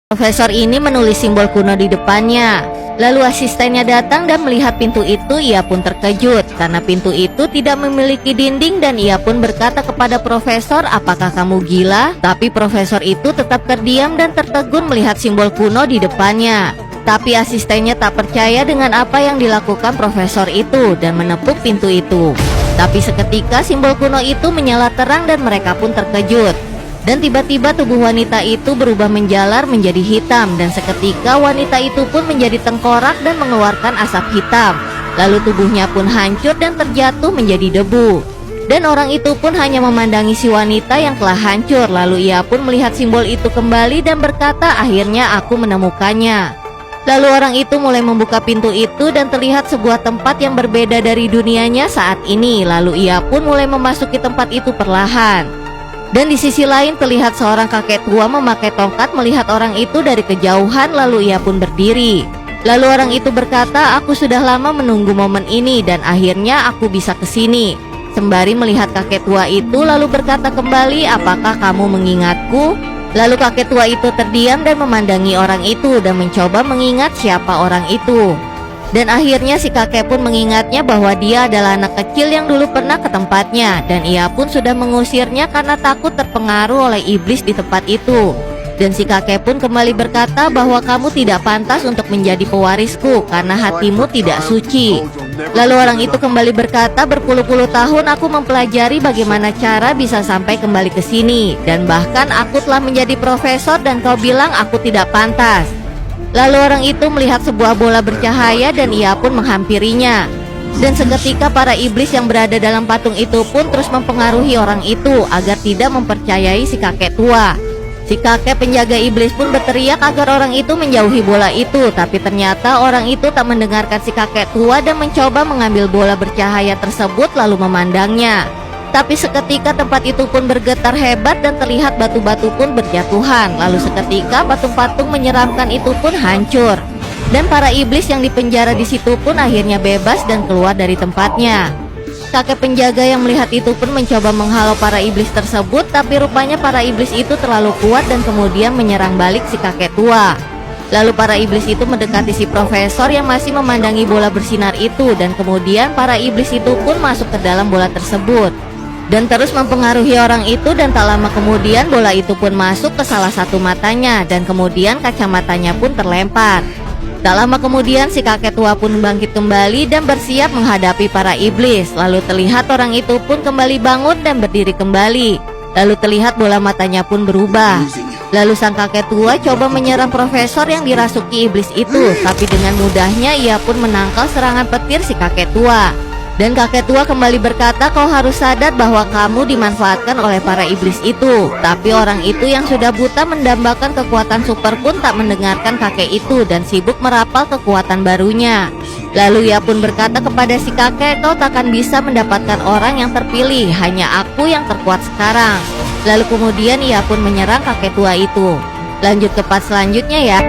Profesor ini menulis simbol kuno di depannya. Lalu asistennya datang dan melihat pintu itu. Ia pun terkejut karena pintu itu tidak memiliki dinding dan ia pun berkata kepada profesor, "Apakah kamu gila?" Tapi profesor itu tetap terdiam dan tertegun melihat simbol kuno di depannya. Tapi asistennya tak percaya dengan apa yang dilakukan profesor itu dan menepuk pintu itu. Tapi seketika simbol kuno itu menyala terang dan mereka pun terkejut. Dan tiba-tiba tubuh wanita itu berubah menjalar menjadi hitam. Dan seketika wanita itu pun menjadi tengkorak dan mengeluarkan asap hitam. Lalu tubuhnya pun hancur dan terjatuh menjadi debu. Dan orang itu pun hanya memandangi si wanita yang telah hancur. Lalu ia pun melihat simbol itu kembali dan berkata, "Akhirnya aku menemukannya." Lalu orang itu mulai membuka pintu itu dan terlihat sebuah tempat yang berbeda dari dunianya saat ini. Lalu ia pun mulai memasuki tempat itu perlahan. Dan di sisi lain terlihat seorang kakek tua memakai tongkat melihat orang itu dari kejauhan. Lalu ia pun berdiri. Lalu orang itu berkata, "Aku sudah lama menunggu momen ini dan akhirnya aku bisa ke sini." Sembari melihat kakek tua itu lalu berkata kembali, "Apakah kamu mengingatku?" Lalu kakek tua itu terdiam dan memandangi orang itu dan mencoba mengingat siapa orang itu. Dan akhirnya si kakek pun mengingatnya bahwa dia adalah anak kecil yang dulu pernah ke tempatnya. Dan ia pun sudah mengusirnya karena takut terpengaruh oleh iblis di tempat itu. Dan si kakek pun kembali berkata bahwa kamu tidak pantas untuk menjadi pewarisku karena hatimu tidak suci. Lalu orang itu kembali berkata, "Berpuluh-puluh tahun aku mempelajari bagaimana cara bisa sampai kembali ke sini. Dan bahkan aku telah menjadi profesor dan kau bilang aku tidak pantas." Lalu orang itu melihat sebuah bola bercahaya dan ia pun menghampirinya. Dan seketika para iblis yang berada dalam patung itu pun terus mempengaruhi orang itu agar tidak mempercayai si kakek tua. Si kakek penjaga iblis pun berteriak agar orang itu menjauhi bola itu. Tapi ternyata orang itu tak mendengarkan si kakek tua dan mencoba mengambil bola bercahaya tersebut lalu memandangnya. Tapi seketika tempat itu pun bergetar hebat dan terlihat batu-batu pun berjatuhan. Lalu seketika patung-patung menyeramkan itu pun hancur. Dan para iblis yang dipenjara di situ pun akhirnya bebas dan keluar dari tempatnya. Kakek penjaga yang melihat itu pun mencoba menghalau para iblis tersebut. Tapi rupanya para iblis itu terlalu kuat dan kemudian menyerang balik si kakek tua. Lalu para iblis itu mendekati si profesor yang masih memandangi bola bersinar itu. Dan kemudian para iblis itu pun masuk ke dalam bola tersebut dan terus mempengaruhi orang itu. Dan tak lama kemudian bola itu pun masuk ke salah satu matanya. Dan kemudian kacamatanya pun terlempar. Tak lama kemudian si kakek tua pun bangkit kembali dan bersiap menghadapi para iblis. Lalu terlihat orang itu pun kembali bangun dan berdiri kembali. Lalu terlihat bola matanya pun berubah. Lalu sang kakek tua coba menyerang profesor yang dirasuki iblis itu. Tapi dengan mudahnya ia pun menangkal serangan petir si kakek tua. Dan kakek tua kembali berkata, "Kau harus sadar bahwa kamu dimanfaatkan oleh para iblis itu." Tapi orang itu yang sudah buta mendambakan kekuatan super pun tak mendengarkan kakek itu dan sibuk merapal kekuatan barunya. Lalu ia pun berkata kepada si kakek, "Kau takkan bisa mendapatkan orang yang terpilih, hanya aku yang terkuat sekarang." Lalu kemudian ia pun menyerang kakek tua itu. Lanjut ke part selanjutnya ya.